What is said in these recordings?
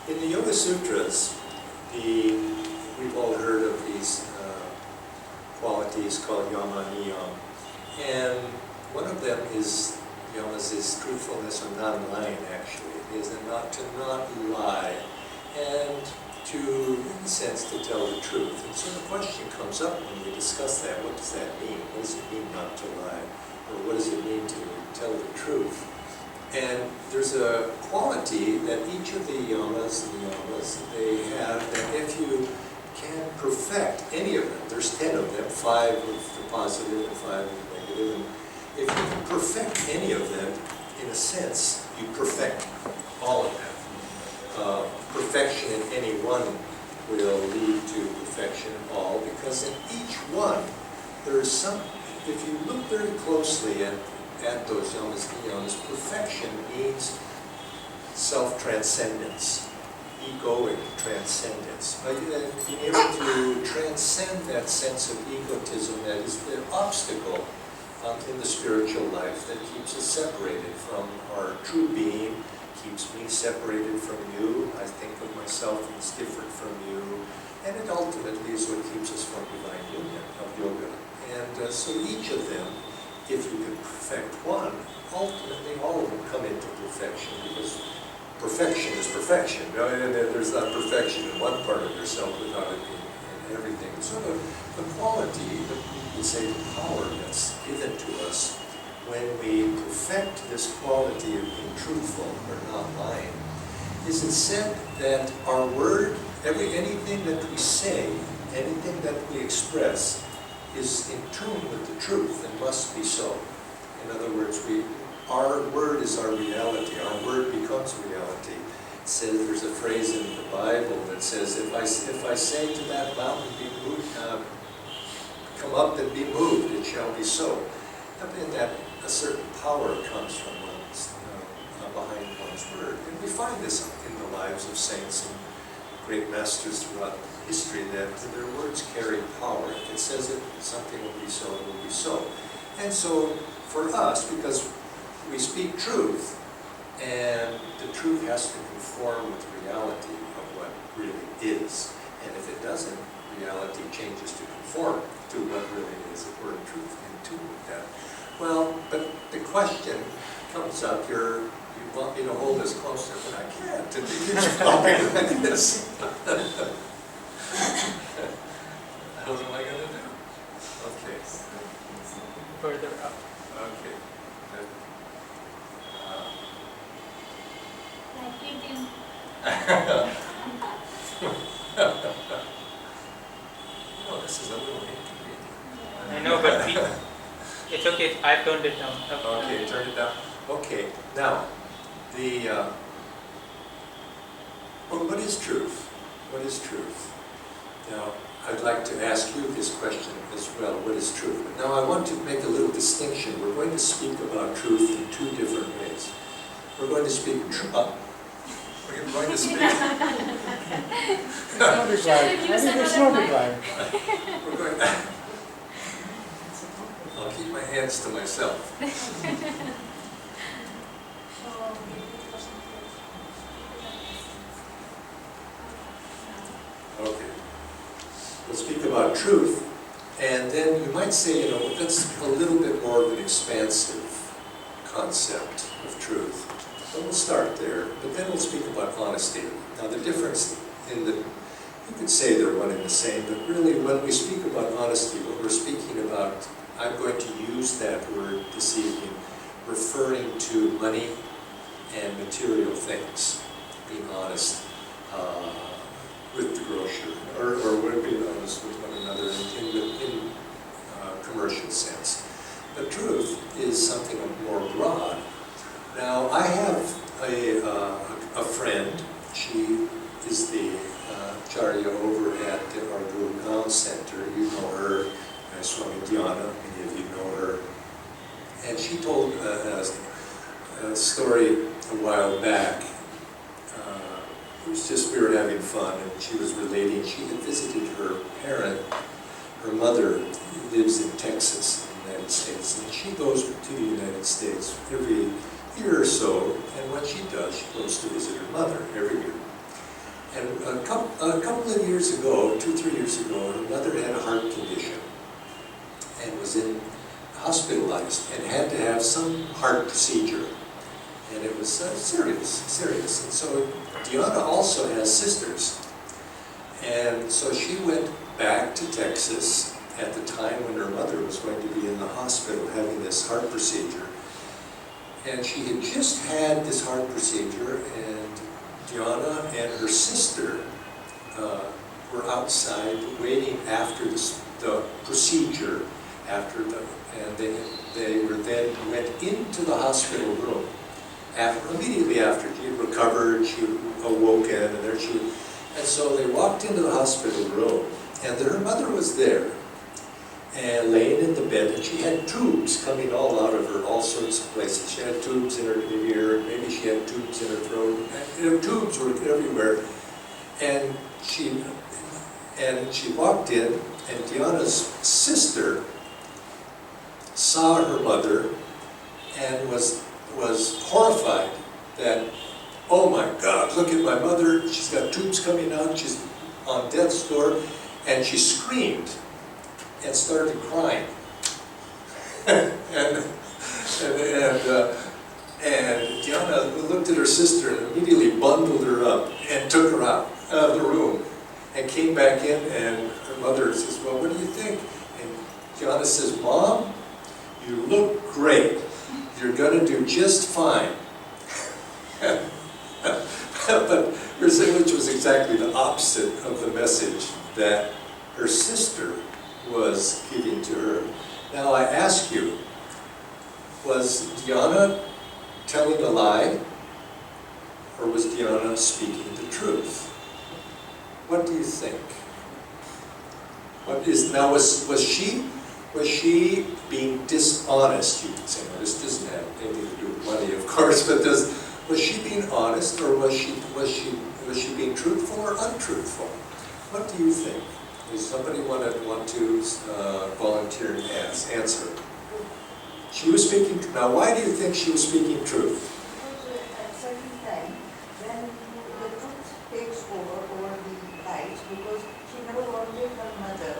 In the Yoga Sutras, we've all heard of these qualities called yama niyam, and one of them is, yamas is truthfulness or non-lying actually. It is not to not lie, and to, in a sense, to tell the truth. And so the question comes up when we discuss that, what does that mean? What does it mean not to lie? Or what does it mean to tell the truth? And there's a quality that each of the yamas and niyamas, they have, that if you can perfect any of them, there's 10 of them, 5 with the positive and 5 with the negative, and if you can perfect any of them, in a sense, you perfect all of them. Perfection in any one will lead to perfection in all, because in each one, there is some, if you look very closely at those yamas and niyamas, perfection means self-transcendence, egoic transcendence. Being able to transcend that sense of egotism that is the obstacle in the spiritual life that keeps us separated from our true being, keeps me separated from you. I think of myself as different from you, and it ultimately is what keeps us from divine union of yoga. And so each of them, if you can perfect one, ultimately all of them come into perfection, because perfection is perfection. There's not perfection in one part of yourself without it in everything. So the quality, you could say the power that's given to us when we perfect this quality of being truthful or not lying, is it said that our word, anything that we say, anything that we express, is in tune with the truth and must be so. In other words, our word is our reality. Our word becomes reality. It says, there's a phrase in the Bible that says, if I say to that mountain, be moved, come up and be moved, it shall be so. In that, a certain power comes from one's, behind one's word. And we find this in the lives of saints and great masters throughout history, that their words carry power. If it says that something will be so, it will be so. And so, for us, because we speak truth, and the truth has to conform with reality of what really is. And if it doesn't, reality changes to conform to what really is, if we're in truth in tune with that. Well, but the question comes up here, you want me to hold this closer, but I can't. And you keep talking like this. What am I going to do? Okay. Further up. Okay. Like eating. This is a little inconvenient. I know, but it's okay. I've turned it down. Okay, turn it down. Okay, now, well, what is truth? What is truth? Now, I'd like to ask you this question as well. What is truth? But now I want to make a little distinction. We're going to speak about truth in 2 different ways. We're going to speak we're going to speak. We're going. I'll keep my hands to myself. Okay. We'll speak about truth, and then you might say, that's a little bit more of an expansive concept of truth. So we'll start there, but then we'll speak about honesty. Now the difference you could say they're one and the same, but really when we speak about honesty, what we're speaking about, I'm going to use that word this evening, referring to money and material things, being honest with the grocer, or we're being honest with one another in commercial sense. The truth is something more broad. Now, I have a friend. She is the Jaya over at our Guru Center. You know her, Nayaswami, many of you know her. And she told a story a while back. It was just, we were having fun, and she was relating, she had visited her parent. Her mother lives in Texas, in the United States, and she goes to the United States every year or so, and what she does, she goes to visit her mother every year. And a couple of years ago, 2-3 years ago, her mother had a heart condition and was hospitalized and had to have some heart procedure. And it was serious. And so Diana also has sisters. And so she went back to Texas at the time when her mother was going to be in the hospital having this heart procedure. And she had just had this heart procedure, and Diana and her sister were outside waiting after the procedure, and they were then went into the hospital room. Immediately after she had recovered, she awoken, and there she was. And so they walked into the hospital room, and her mother was there, and laying in the bed, and she had tubes coming all out of her, all sorts of places. She had tubes in her ear, and maybe she had tubes in her throat. And tubes were everywhere. And she walked in, and Diana's sister saw her mother and was horrified that, oh my God, look at my mother, she's got tubes coming out, she's on death's door, and she screamed and started crying. and Diana looked at her sister and immediately bundled her up and took her out of the room and came back in, and her mother says, well, what do you think? And Diana says, Mom, you look great. You're going to do just fine. But which was exactly the opposite of the message that her sister was giving to her. Now I ask you, was Diana telling a lie, or was Diana speaking the truth? What do you think? Was she being dishonest? You could say, well, this doesn't have anything to do with money, of course, but was she being honest, or was she being truthful or untruthful? What do you think? Does somebody want to volunteer and answer? She was speaking. Now, why do you think she was speaking truth? Because at a certain time, when the truth takes over the lies, because she never wanted her mother.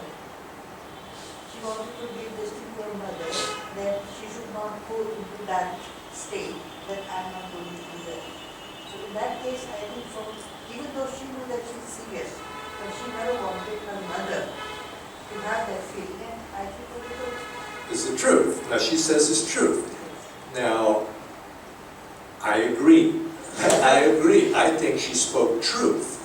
She wanted to give this to her mother, that she should not go into that state, that I'm not going to do that. So in that case, I think even though she knew that she's serious, but she never wanted her mother to have that feeling, and I think it was Is the truth. Now she says it's truth. Now, I agree. I agree. I think she spoke truth.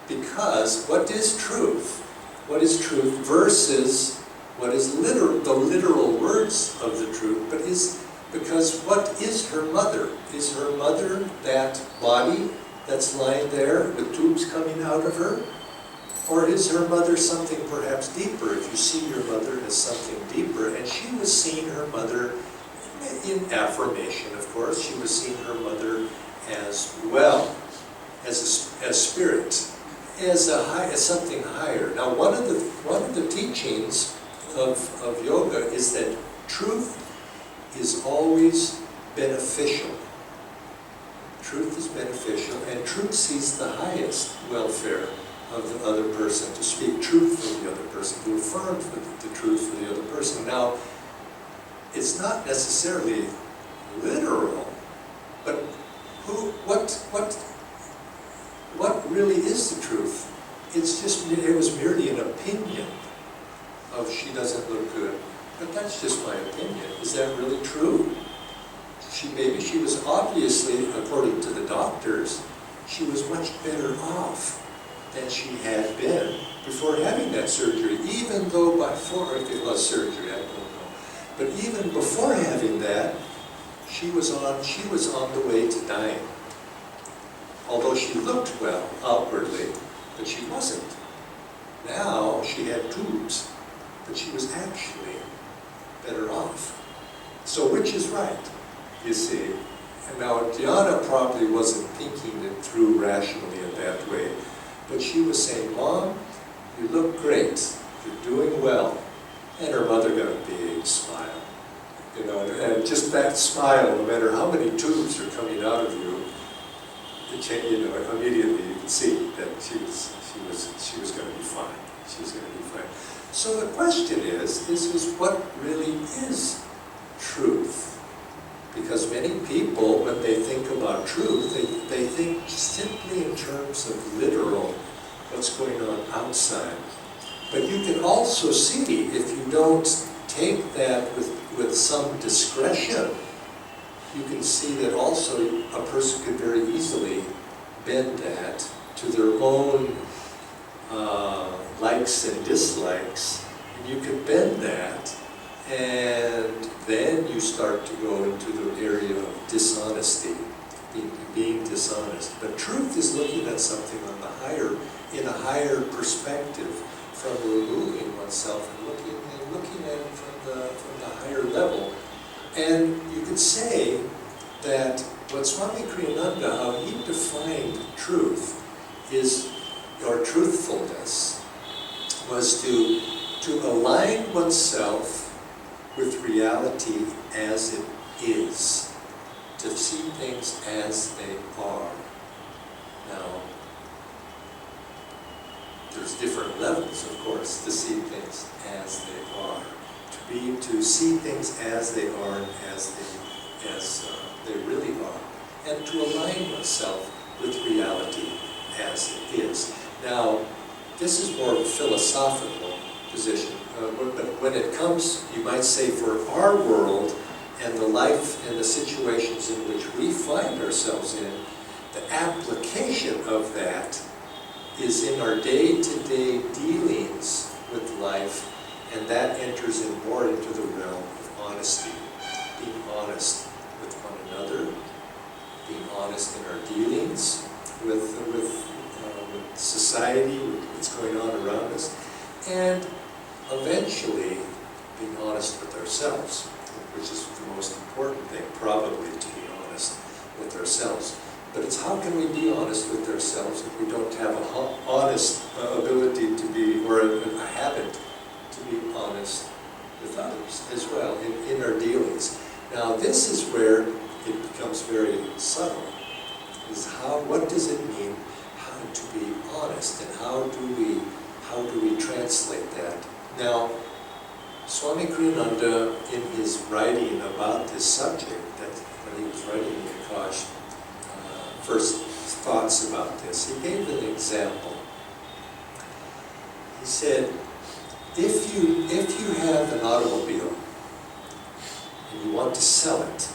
Because what is truth? What is truth versus what is the literal words of the truth, because what is her mother? Is her mother that body that's lying there with tubes coming out of her? Or is her mother something perhaps deeper? If you see your mother as something deeper, and she was seeing her mother in affirmation, of course, she was seeing her mother as well, as spirit, as something higher. Now, one of the teachings of yoga is that truth is always beneficial. Truth is beneficial, and truth sees the highest welfare of the other person, to speak truth for the other person, to affirm the truth for the other person. Now, it's not necessarily literal, but what really is the truth? It was merely an opinion of she doesn't look good. But that's just my opinion. Is that really true? Maybe she was obviously, according to the doctors, she was much better off than she had been before having that surgery, even though if it was surgery, I don't know. But even before having that, she was on the way to dying. Although she looked well outwardly, but she wasn't. Now she had tubes, but she was actually better off. So which is right, you see? And now Diana probably wasn't thinking it through rationally in that way, but she was saying, Mom, you look great, you're doing well. And her mother got a big smile. And just that smile, no matter how many tubes are coming out of you, you know, immediately you could see that she was going to be fine. She was going to be fine. So the question is what really is truth? Because many people, when they think about truth, they think simply in terms of literal, what's going on outside. But you can also see, if you don't take that with some discretion, you can see that also a person could very easily bend that to their own likes and dislikes. And you can bend that, and then you start to go into the area of dishonesty, being dishonest. But truth is looking at something on the in a higher perspective, from removing oneself and looking at it from the higher level. And you could say that what Swami Kriyananda, how he defined truth is, or truthfulness, was to align oneself with reality as it is, to see things as they are. Now, there's different levels, of course, to see things as they are. To see things as they are and as they really are. And to align oneself with reality as it is. Now, this is more of a philosophical position. But when it comes, you might say, for our world and the life and the situations in which we find ourselves in, the application of that is in our day-to-day dealings with life, and that enters in more into the realm of honesty. Being honest with one another, being honest in our dealings with society, with what's going on around us, and eventually being honest with ourselves, which is the most important thing, probably, to be honest with ourselves. But it's how can we be honest with ourselves if we don't have an honest ability to be, or a habit to be honest with others as well in our dealings. Now this is where it becomes very subtle, is what does it mean to be honest, and how do we translate that? Now, Swami Kriyananda, in his writing about this subject, that when he was writing the A.K.A.S.H, first thoughts about this, he gave an example. He said, if you have an automobile and you want to sell it,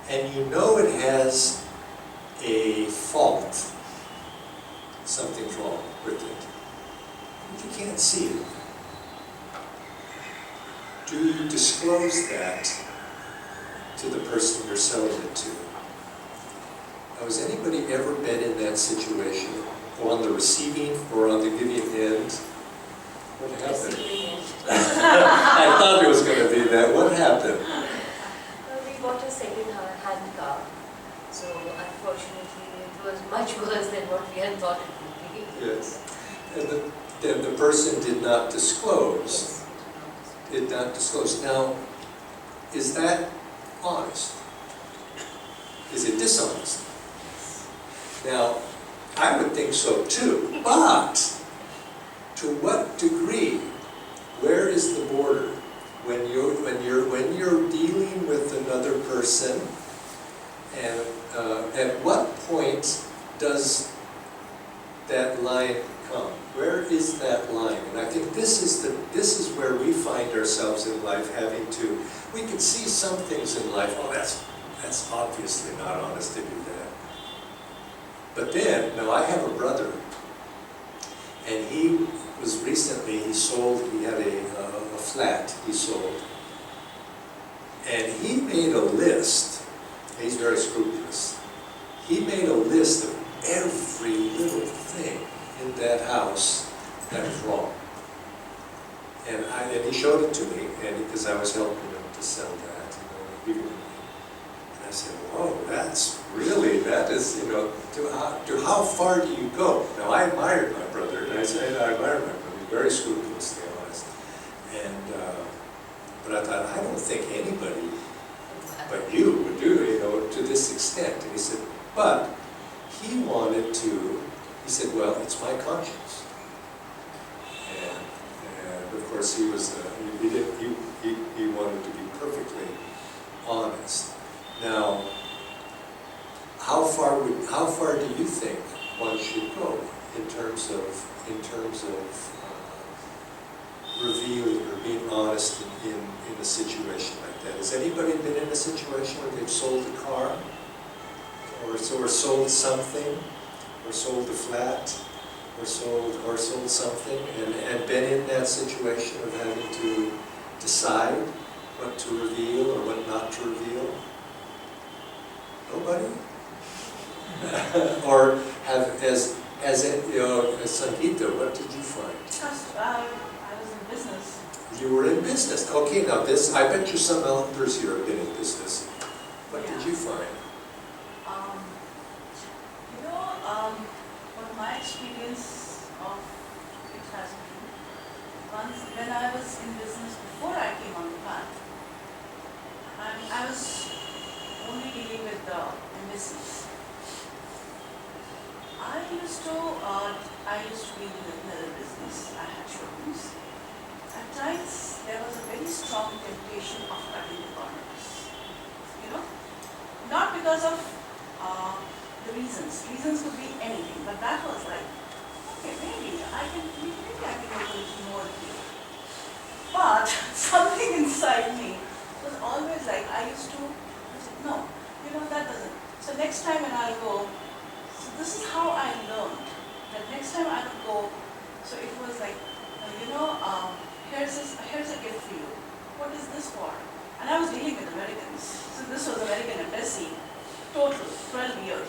and you know it has a fault, something's wrong with it, but you can't see it, do you disclose that to the person you're selling it to? Now, has anybody ever been in that situation, or on the receiving or on the giving end? What happened? I thought it was going to be that. What happened? We bought a second-hand car, so unfortunately it was much worse than what we had thought it would be. Yes. And the person did not disclose. Yes. Did not disclose. Now, is that honest? Is it dishonest? Now, I would think so too, but to what degree? Where is the border? When you're dealing with another person, and at what point does that line come? Where is that line? And I think this is where we find ourselves in life, we can see some things in life, oh, that's obviously not honest to do that. But then, now I have a brother, and he had a flat he sold, and he made a list. He's very scrupulous. He made a list of every little thing in that house that was wrong. And he showed it to me, and because I was helping him to sell that, and I said, "Whoa, that is, to how far do you go?" Now I admired my brother, and I admired my brother, he's very scrupulously honest. And but I thought, I don't think anybody but you would do, to this extent. And he said, But he wanted to, he said, well, it's my conscience. And of course he was, he wanted to be perfectly honest. Now, how far do you think one should go in terms of revealing or being honest in a situation like that? Has anybody been in a situation where they've sold a car, or sold something, or sold a flat, or sold something, and been in that situation of having to decide what to reveal or what not to reveal? Nobody? Or as Sangeeta, what did you find? I was in business. You were in business. Okay, now this, I bet you some elders here have been in business. What did you find? What my experience of it has been, once when I was in business before I came on the path, I was only dealing with the embassies. I used to be in another business. I had showrooms. At times, there was a very strong temptation of cutting the corners. Not because of the reasons. Reasons could be anything, but that was like, okay, maybe I can make a little more here. But something inside me was always like, I said, no, that doesn't. So next time when I'll go, so this is how I learned that next time I would go, so it was like, here's a gift for you. What is this for? And I was dealing with Americans. So this was American embassy, total, 12 years.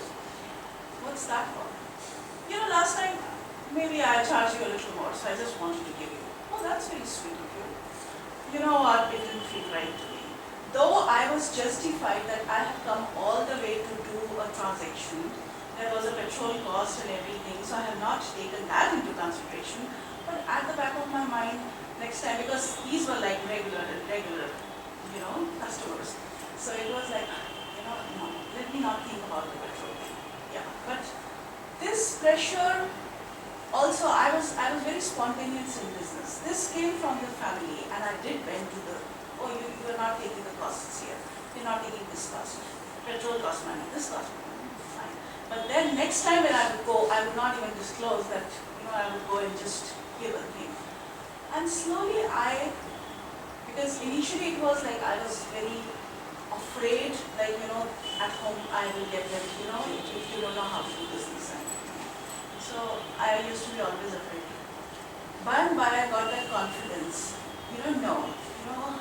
What's that for? Last time, maybe I charged you a little more, so I just wanted to give you. Oh, that's very sweet of you. You know what, it didn't feel right to me. Though I was justified that I have come all the way to do a transaction, there was a petrol cost and everything, so I have not taken that into consideration. But at the back of my mind, next time, because these were like regular, customers. So it was like, no, let me not think about the petrol thing. Yeah, but this pressure, also I was very spontaneous in business. This came from the family, and I did bend to the, you are not taking the costs here. You're not taking this cost. Petrol cost money, this cost money, fine. But then next time when I would go, I would not even disclose that, I would go and just give a thing. And slowly because initially it was like I was very afraid, like, at home I will get them, if you don't know how to do business. So I used to be always afraid. By and by I got that confidence. You don't know,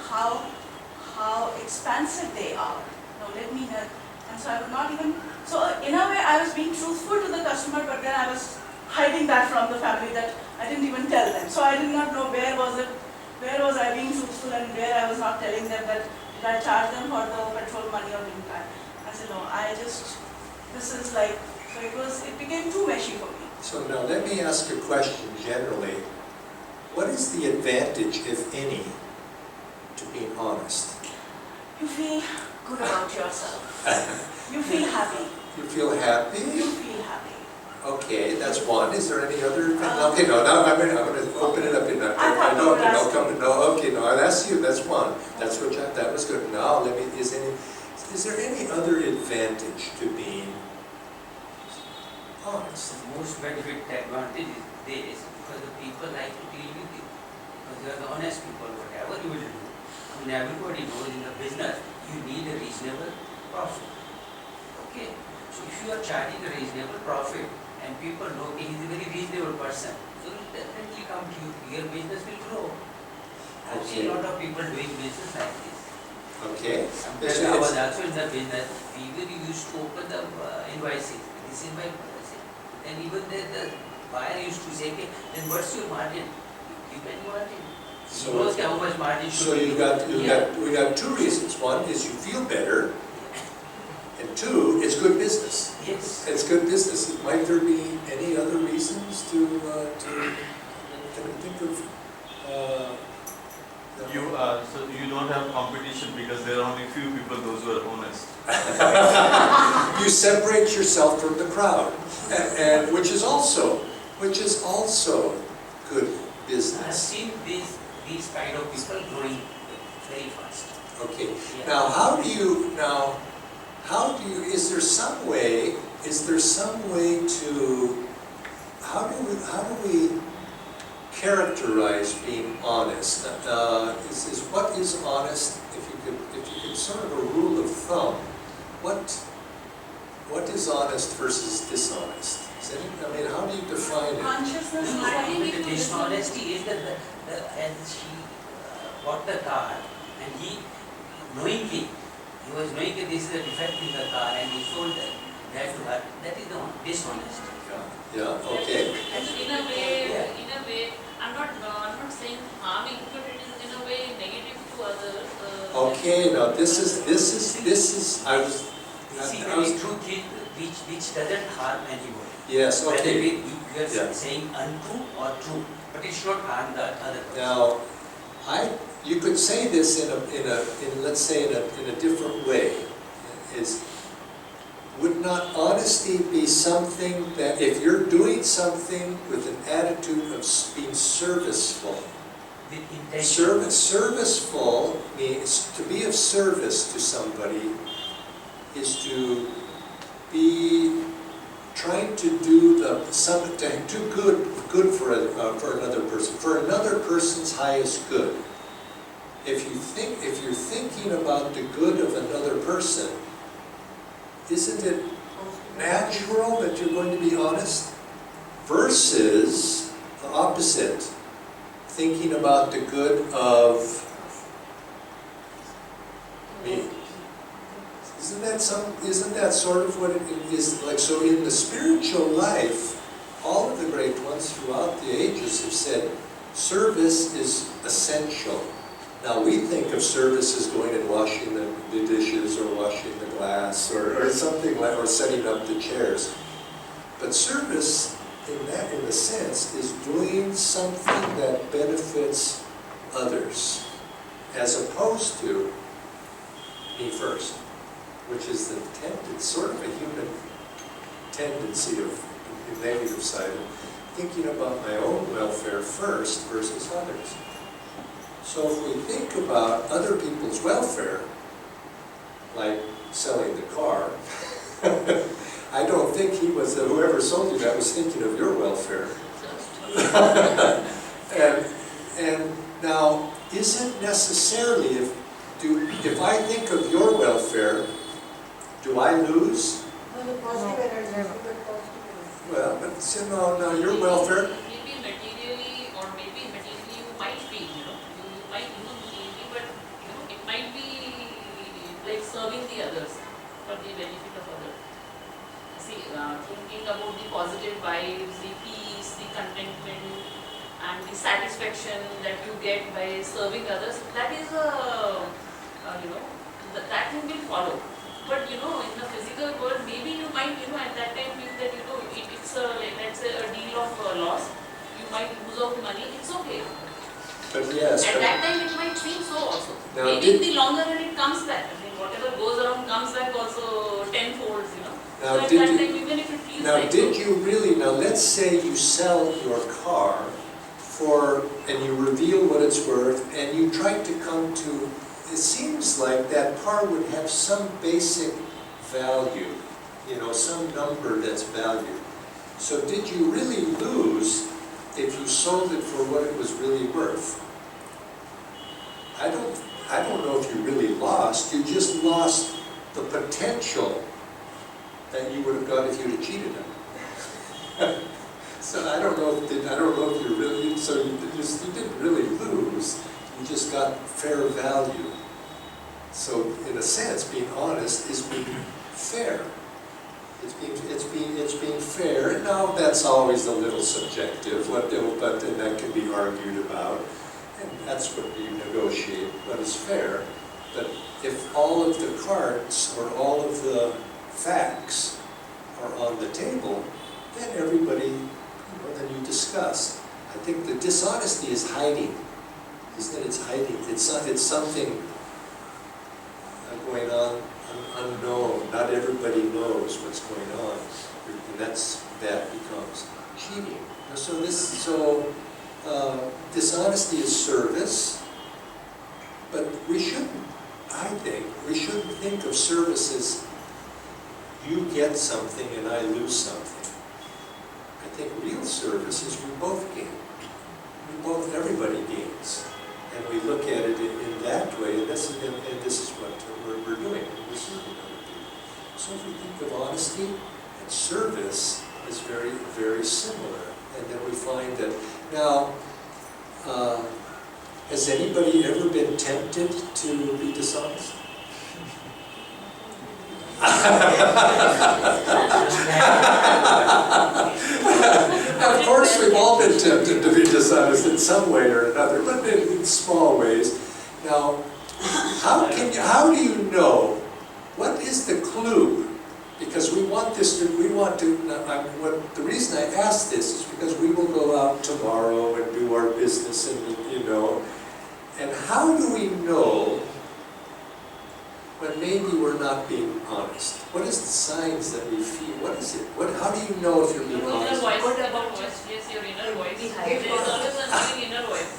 how expansive they are. No, let me help. And so I would not even, so in a way I was being truthful to the customer, but then I was hiding that from the family that I didn't even tell them. So I did not know where was I being truthful and where I was not telling them that did I charge them for the petrol money or didn't I? I said, no, this is like, so it became too meshy for me. So now let me ask a question generally. What is the advantage, if any, to being honest? You feel good about yourself. You feel happy. You feel happy? You feel happy. Okay, that's one. Is there any other? Okay, no. Now I'm going to open it up in that. I'll ask you. That's one. That's what. That was good. Now let me. Is there any other advantage to being honest? The most benefit advantage is this, because the people like to deal with you, because they are the honest people. Whatever you will do, everybody knows in the business you need a reasonable profit. Okay, so if you are charging a reasonable profit, and people know he is a very reasonable person, so will definitely come to you. Your business will grow. I've seen a lot of people doing business like this. Okay. Sometimes I was also in the business. People used to open the invoices. This is my policy. And even the buyer used to say, okay, then what's your margin? Give any margin. So, he knows how much margin should be. we got two reasons. One is you feel better. And two, it's good business. Yes. It's good business. Might there be any other reasons to can I think of So you don't have competition because there are only few people, those who are honest. You separate yourself from the crowd, and which is also good I have business. seen these kind of people growing very fast. Okay. Yeah. Now, how do you, is there some way to, how do we characterize being honest? What is honest, if you could sort of a rule of thumb, what is honest versus dishonest? I mean, how do you define it? Consciousness, No, I think but the dishonesty is that as she bought the car and he knowingly, he was knowing that this is a defect in the car and he sold that to her, that is the dishonest. Yeah, okay. In a way, I'm not saying harming, but it is in a way negative to others. Okay, now this is, I was, See, I was, truth which doesn't harm anybody. yes, Whether okay. we are Yeah. saying untrue or true, but it should not harm the other person. Now, you could say this let's say in a different way. Would not honesty be something that if you're doing something with an attitude of being serviceful? With intention. Serviceful means to be of service to somebody is to be trying to do good for another person, for another person's highest good. If you're thinking about the good of another person, isn't it natural that you're going to be honest? Versus the opposite, thinking about the good of me. Isn't that sort of what it is like? So in the spiritual life, all of the great ones throughout the ages have said service is essential. Now we think of service as going and washing the dishes or washing the glass or something like, or setting up the chairs. But service in the sense is doing something that benefits others, as opposed to me first, which is the sort of a human tendency of the negative side of thinking about my own welfare first versus others. So if we think about other people's welfare, like selling the car, I don't think whoever sold you that was thinking of your welfare. and now, isn't necessarily, if I think of your welfare, do I lose? No, the positive energy, the positive energy. Well, but no, your welfare. Maybe materially, or maybe materially you might feel, you might lose materially, but it might be like serving the others for the benefit of others. See, thinking about the positive vibes, the peace, the contentment, and the satisfaction that you get by serving others, that is that thing will follow. But in the physical world, maybe you might at that time feel that it's let's say a deal of loss. You might lose out money. It's okay. But yes. At that time, it might seem so also. Now, Maybe in the longer run, it comes back. I mean, whatever goes around comes back also tenfold. Now, So at that time, even if it feels Now, like did so, you really, now let's say you sell your car and you reveal what it's worth, and you try to come to, it seems like that car would have some basic value, some number that's valued. So did you really lose if you sold it for what it was really worth? I don't know if you really lost, you just lost the potential that you would have got if you'd have cheated him. So I don't know if you really, so you didn't really lose, you just got fair value. So in a sense, being honest is being fair. It's being fair, and now that's always a little subjective, but then that can be argued about, and that's what you negotiate, what is fair. But if all of the cards or all of the facts are on the table, then everybody, then you discuss. I think the dishonesty is hiding. is that it's hiding. It's something going on unknown. Not everybody knows what's going on, and that becomes cheating. So dishonesty is service, but we shouldn't. I think we shouldn't think of service as you get something and I lose something. I think real service is we both gain. Everybody gains. And we look at it in that way, and this is what we're doing. We're serving other people. So if we think of honesty and service is very, very similar. And then we find that, now, has anybody ever been tempted to be dishonest? Of course, we've all been tempted to be dishonest in some way or another, but in small ways. Now, how do you know? What is the clue? Because the reason I ask this is because we will go out tomorrow and do our business, and how do we know when maybe we're not being honest? What is the signs that we feel? What is it? How do you know if you're being Your inner honest? voice, yes, your inner voice. There is always an inner voice.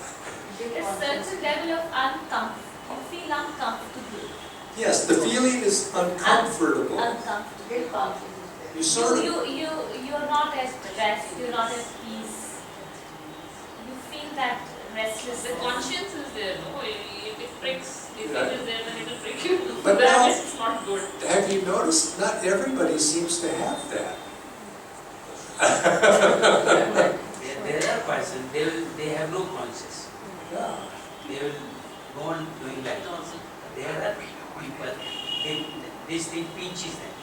A certain level of uncomfort. You feel uncomfortable. Yes, the feeling is uncomfortable. Uncomfortable. You sort of, You're not at rest. You're not at peace. You feel that restlessness. The conscience is there, no? If it pricks, if Yeah. it is there, then it will prick you. But That now- is not good. have you noticed? Not everybody seems to have that. There are persons, they have no conscience. Yeah. They will go on doing that. There are people, this thing pinches them.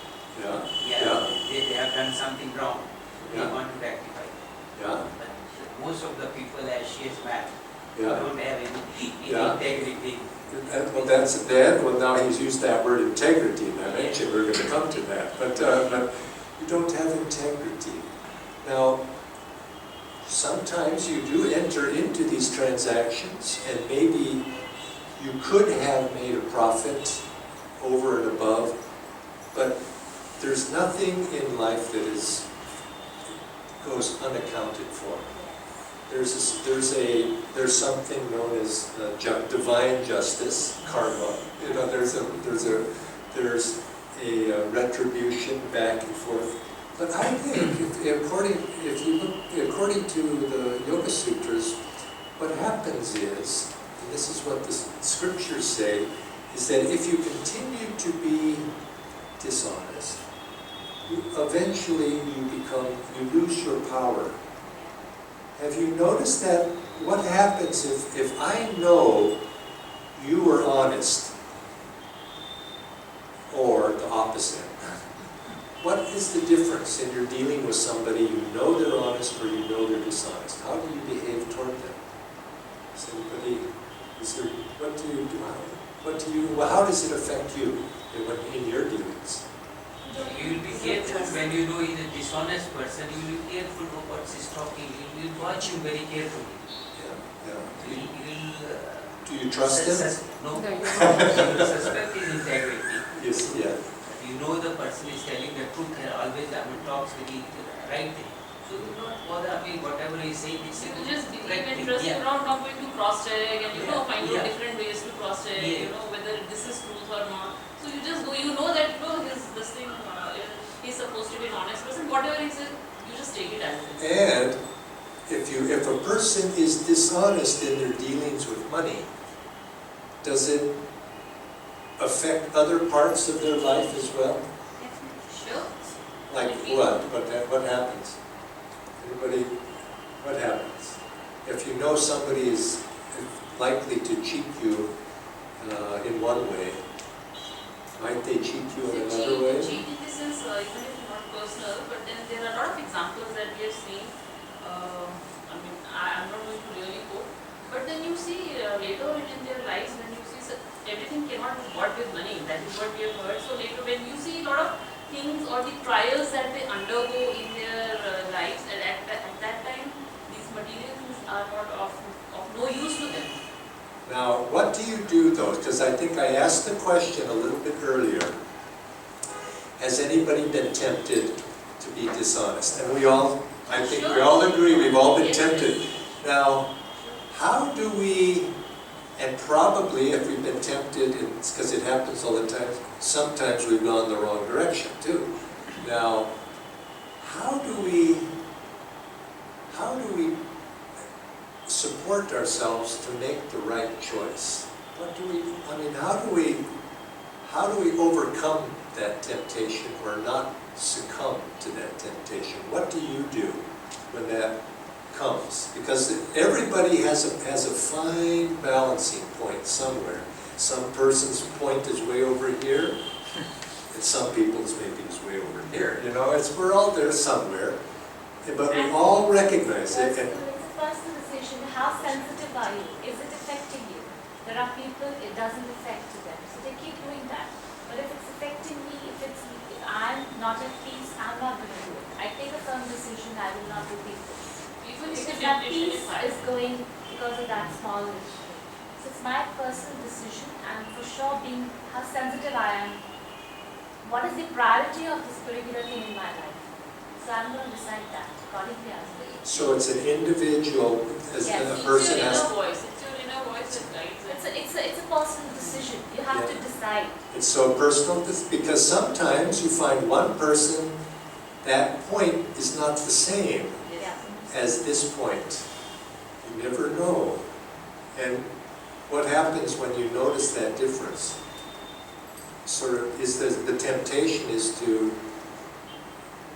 Yeah. Yeah, they have done something wrong. They Yeah. want to rectify. Yeah. But most of the people, as she is mad, Yeah. don't have any Yeah. integrity. Well, now he's used that word integrity, and I mentioned we're going to come to that. But you don't have integrity. Now, sometimes you do enter into these transactions, and maybe you could have made a profit over and above, but there's nothing in life that goes unaccounted for. There's something known as divine justice, karma. There's a retribution back and forth. But I think, according to the Yoga Sutras, what happens is, and this is what the scriptures say, is that if you continue to be dishonest, eventually you lose your power. Have you noticed that what happens if I know you were honest, or the opposite? What is the difference in your dealing with somebody you know they're honest or you know they're dishonest? How do you behave toward them? How does it affect you in your dealings? You will be careful when you know he's a dishonest person, you will be careful of what he's talking. You will watch him very carefully. Do you trust him? No. You will suspect his integrity. Yes, yeah. You know the person is telling the truth and always talks very right thing. So do not bother whatever he is saying. You just believe right and thing. trust. Yeah. You're not going to cross-check and find out Yeah. different ways to cross-check, Yeah. whether this is truth or not. So you just go, that this thing, he's supposed to be an honest person. Whatever he says, you just take it as it is. And if a person is dishonest in their dealings with money, does it affect other parts of their life as well? Sure. Like what? What happens? Anybody? What happens? If you know somebody is likely to cheat you in one way, might they cheat you in another way? Cheat in this is, even if not personal, but then there are a lot of examples that we have seen. I'm not going to really quote, but then you see later in their lives when you see everything cannot be bought with money. That is what we have heard. So later when you see a lot of things or the trials that they undergo in their lives, and at that time, these material things are not of no use to them. Now, what do you do though? Because I think I asked the question a little bit earlier. Has anybody been tempted to be dishonest? And we all, I think we all agree, we've all been tempted. Now, how do we, and probably if we've been tempted, it's because it happens all the time, sometimes we've gone the wrong direction too. Now, how do we support ourselves to make the right choice? What do we, I mean, how do we overcome that temptation or not succumb to that temptation? What do you do when that comes? Because everybody has a fine balancing point somewhere. Some person's point is way over here, and some people's maybe is way over here. You know, we're all there somewhere, but we all recognize it. And It's a personal decision. How sensitive are you? Is it affecting you? There are people it doesn't affect them, so they keep doing that. But if it's affecting me, if I'm not at peace, I'm not going to do it. I take a firm decision. I will not repeat this. Even if the Because that temptation peace is high. is going because of that small issue. So it's my personal decision, and for sure, being how sensitive I am. What is the priority of this particular thing in my life? So I'm going to decide that accordingly as well. so it's an individual, as Yes. a person It's has. your inner voice. It's your inner voice that guides it. It's a personal decision. You have Yeah. to decide. It's so personal because sometimes you find one person, that point is not the same Yeah. as this point. You never know. And what happens when you notice that difference? Sort of, is the temptation is to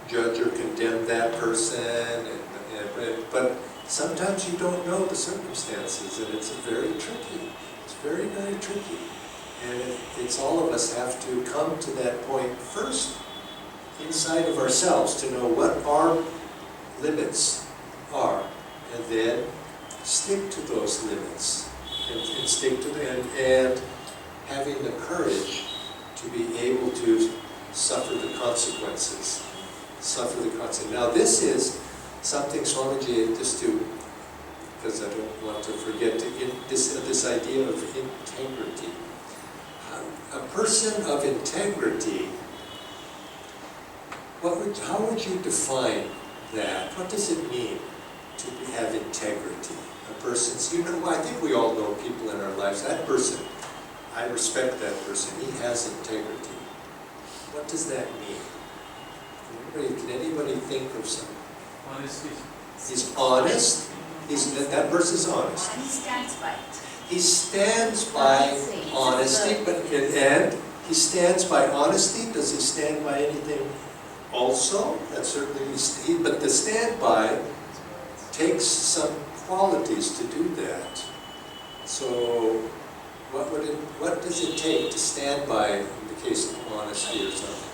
judge or condemn that person, but sometimes you don't know the circumstances, and it's very tricky. It's very, very tricky. And it's all of us have to come to that point first inside of ourselves to know what our limits are, and then stick to those limits, and stick to them, and having the courage to be able to suffer the consequences. Suffer the consequences. Now this is something Swamiji, just to, because I don't want to forget this idea of integrity. A person of integrity, how would you define that? What does it mean to have integrity? A person's, I think we all know people in our lives. That person, I respect that person. He has integrity. What does that mean? Can anybody think of some? Honesty. He's honest. That person's honest. And he stands by it. He stands by honesty, and he stands by honesty. Does he stand by anything also? That's certainly, but the stand by takes some qualities to do that. So, what does it take to stand by in the case of honesty or something?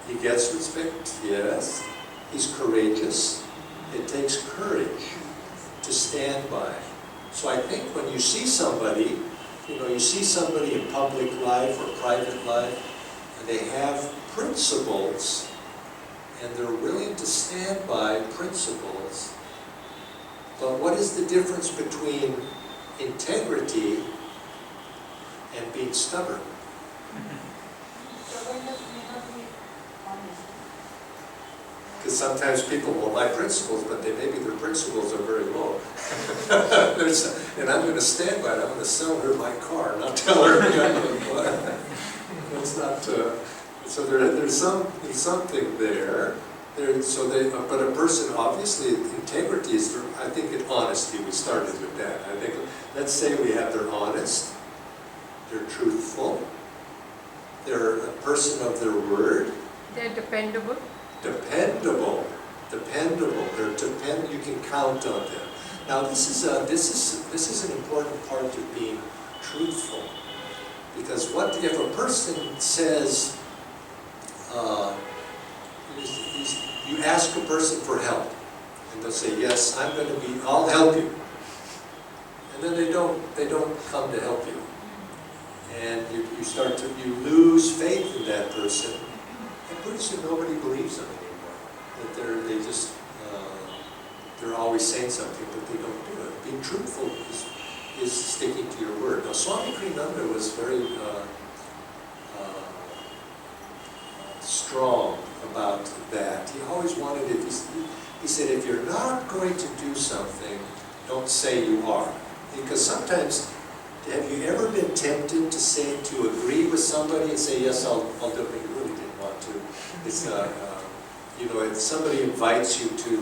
He gets respect, yes. He's courageous. It takes courage to stand by. So I think when you see somebody, you see somebody in public life or private life, and they have principles, and they're willing to stand by principles. But what is the difference between integrity and being stubborn? Stubbornness may not be honest. Because sometimes people, well, my principles, but maybe their principles are very low. And I'm going to stand by it. I'm going to sell her my car, not tell her. That's not. So there's something there. But a person, obviously, integrity is. I think in honesty, we started with that. I think, let's say they're honest, they're truthful, they're a person of their word. They're dependable. Dependable. You can count on them. Now this is an important part of being truthful, because what if a person says, you ask a person for help, and they'll say, yes, I'll help you, and then they don't come to help you, and you lose faith in that person, and pretty soon nobody believes them anymore. That they're always saying something, but they don't do it. Being truthful is sticking to your word. Now, Swami Kriyananda was very strong about that. He always wanted it. He said, if you're not going to do something, don't say you are. Because sometimes, have you ever been tempted to agree with somebody and say, yes, I'll do it, but you really didn't want to? It's you know, if somebody invites you to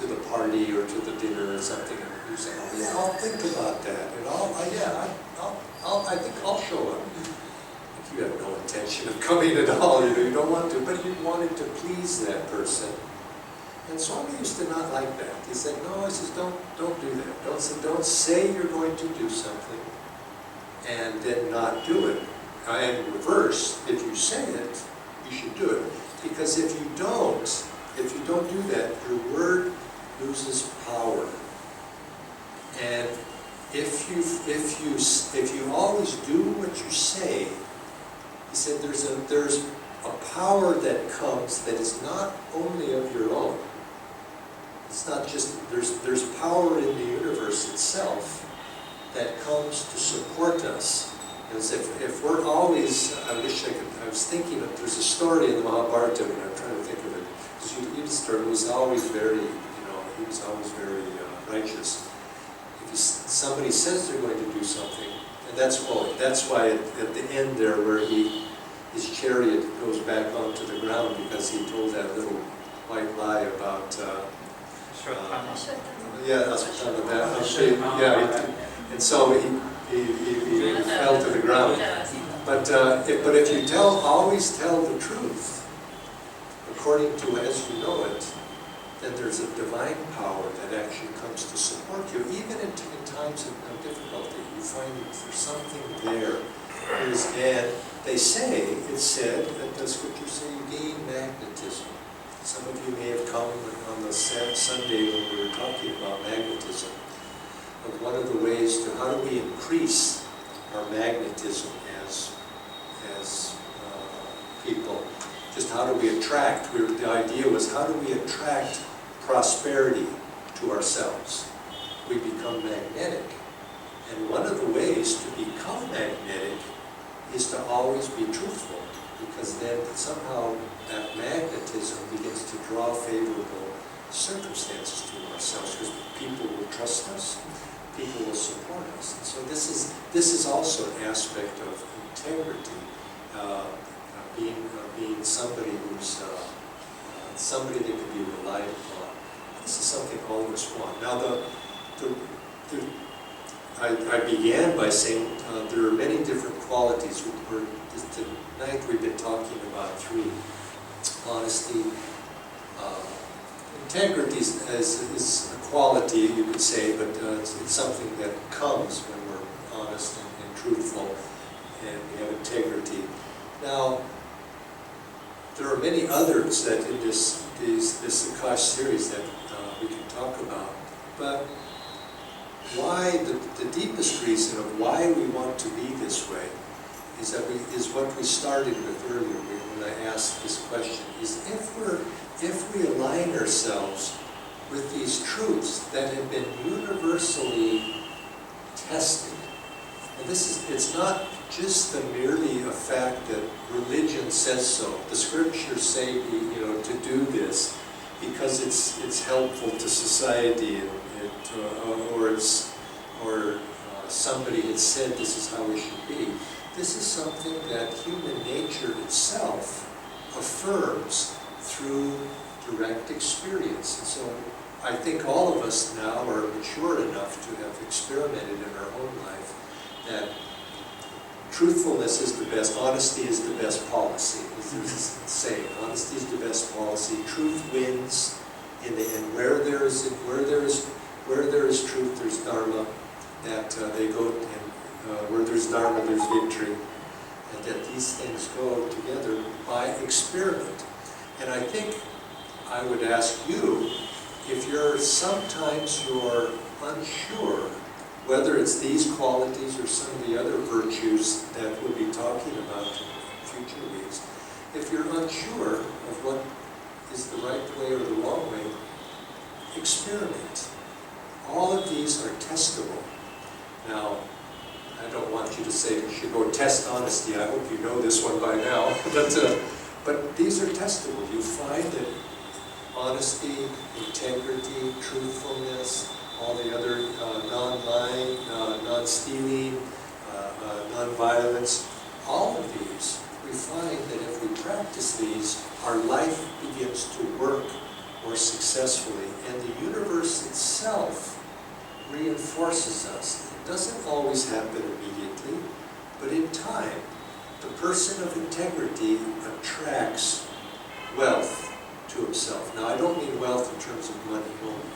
the party or to the dinner or something, and you say, oh yeah, I'll think about that, and I think I'll show up. You have no intention of coming at all, you don't want to, but you wanted to please that person. And Swami used to not like that. He said, no, he says, don't do that. Don't say you're going to do something and then not do it. And in reverse, if you say it, you should do it. Because if you don't do that, your word loses power. And if you always do what you say, he said there's a power that comes that is not only of your own. It's not just, there's power in the universe itself that comes to support us. Because if we're always, I was thinking that there's a story in the Mahabharata, and I'm trying to think of it, because Yudhishthira was always very, he was always very righteous. If somebody says they're going to do something, and that's why at the end there where his chariot goes back onto the ground because he told that little white lie about and so he fell to the ground. But if you always tell the truth according to as you know it, then there's a divine power that actually comes to support you, even in times of difficulty. You find there's something there. And it's said that the scriptures say you gain magnetism. Some of you may have come on the Sunday when we were talking about magnetism. But one of the ways to how do we increase our magnetism as people? Just how do we attract? The idea was how do we attract prosperity to ourselves? We become magnetic. And one of the ways to become magnetic is to always be truthful, because then somehow that magnetism begins to draw favorable circumstances to ourselves, because people will trust us, people will support us. And so this is also an aspect of integrity, being somebody who's somebody that can be relied upon. This is something all of us want. Now, I began by saying there are many different qualities. Tonight we've been talking about three: honesty, integrity is a quality, you could say, but it's something that comes when we're honest and truthful, and we have integrity. Now, there are many others that in this A.K.A.S.H series that we can talk about, but why the deepest reason of why we want to be this way is what we started with earlier when I asked this question: is if we align ourselves with these truths that have been universally tested. And it's not just merely a fact that religion says so. The scriptures say, to do this because it's helpful to society, or somebody had said this is how we should be. This is something that human nature itself affirms through direct experience. And so I think all of us now are mature enough to have experimented in our own life that truthfulness is the best, honesty is the best policy. There's this saying, honesty is the best policy. Truth wins in the end. Where there is truth, there's dharma. That they go, and where there's dharma, there's victory. And that these things go together by experiment. And I think I would ask you, if sometimes you're unsure whether it's these qualities or some of the other virtues that we'll be talking about in future weeks, if you're unsure of what is the right way or the wrong way, experiment. All of these are testable. Now, I don't want you to say you should go test honesty. I hope you know this one by now. But these are testable. You find that honesty, integrity, truthfulness, all the other non-lying, non-stealing, non-violence, all of these, we find that if we practice these, our life begins to work more successfully, and the universe itself reinforces us. It doesn't always happen immediately, but in time, the person of integrity attracts wealth to himself. Now, I don't mean wealth in terms of money only.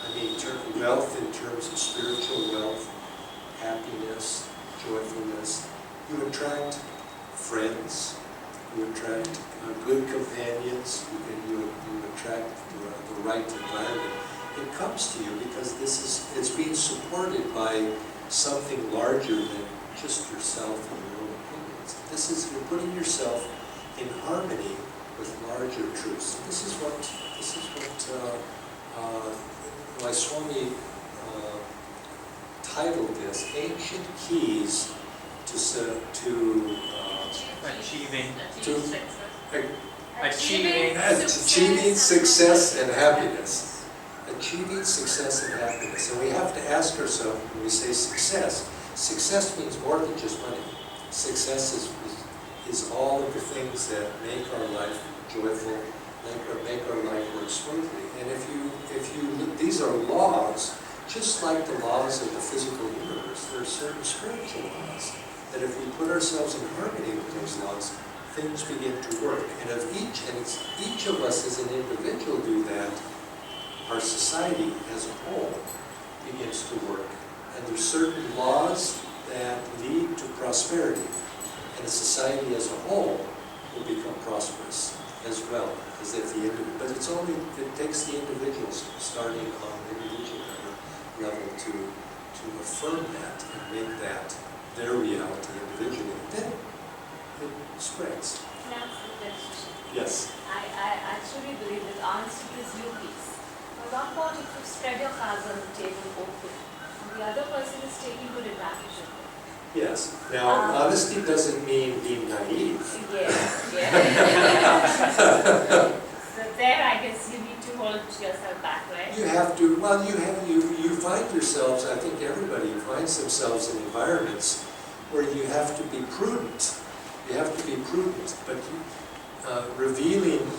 I mean wealth in terms of spiritual wealth, happiness, joyfulness. You attract friends, you attract good companions, you attract the right environment. It comes to you because it's being supported by something larger than just yourself and your own opinions. You're putting yourself in harmony with larger truths. This is what Nayaswami titled this, Ancient Keys to achieving success and happiness. Achieving success and happiness. And we have to ask ourselves when we say success. Success means more than just money. Success is all of the things that make our life joyful, make our life work smoothly. And these are laws, just like the laws of the physical universe. There are certain spiritual laws that if we put ourselves in harmony with those laws, things begin to work. And it's each of us as an individual do that, our society as a whole begins to work. And there's certain laws that lead to prosperity. And a society as a whole will become prosperous as well. But it takes the individuals starting on an individual level to affirm that and make that their reality individually. Then it spreads. Can I ask a question? Yes. I actually believe that honesty gives you peace. Now, what about if you spread your cards on the table open, and the other person is taking good advantage of it? Yes. Now, honesty doesn't mean being naive. Yeah. So there, I guess you need to hold yourself back, right? You have to. Well, you find yourselves. I think everybody finds themselves in environments where you have to be prudent. You have to be prudent, but revealing.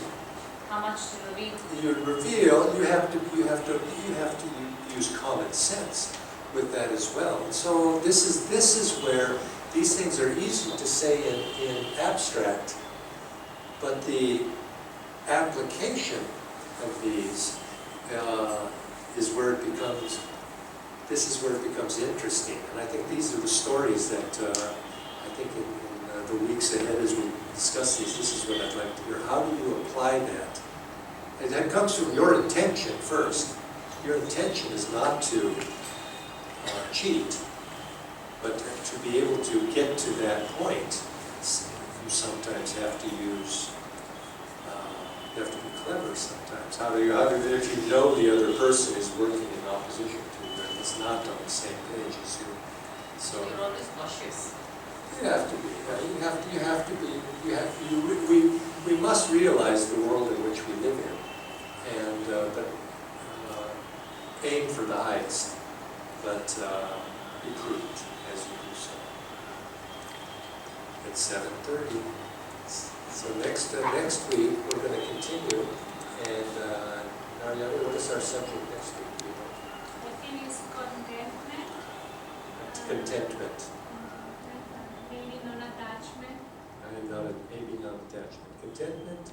How much to reveal? You have to use common sense with that as well. And so this is where these things are easy to say in abstract, but the application of these is where it becomes. This is where it becomes interesting, and I think these are the stories that I think in the weeks ahead as we discuss these. This is what I'd like to hear. How do you apply that? And that comes from your intention first. Your intention is not to cheat, but to be able to get to that point, you sometimes have to use. You have to be clever sometimes. If you know the other person is working in opposition to you and is not on the same page as you, so you're always cautious. you have to be. You have to be. We must realize the world in which we live in, and but aim for the highest, but be prudent as you do so. It's 7:30. So next week we're going to continue, and Narayana, what is our subject next week? Do you know? I feel is contentment. Contentment. Maybe non-attachment. And maybe non-attachment. Contentment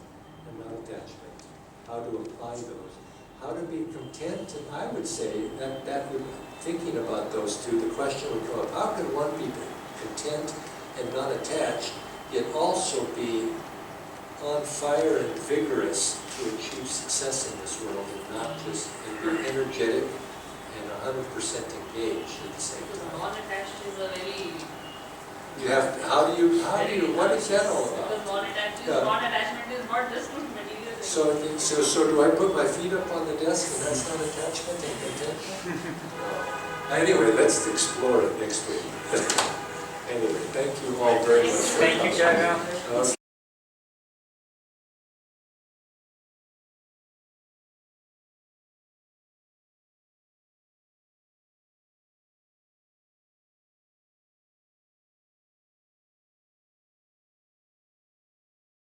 and non-attachment. How to apply those. How to be content, and I would say that would, thinking about those two, the question would come up, how can one be content and non-attached, yet also be on fire and vigorous to achieve success in this world, and not just be energetic and 100% engaged at the same time? Non-attached is a very... You have to, what is that all about? Because non-attachment is not just to material So do I put my feet up on the desk and that's not attachment and contentment? Anyway, let's explore it next week. Anyway, thank you all very much. Thank you, Jaya. Okay.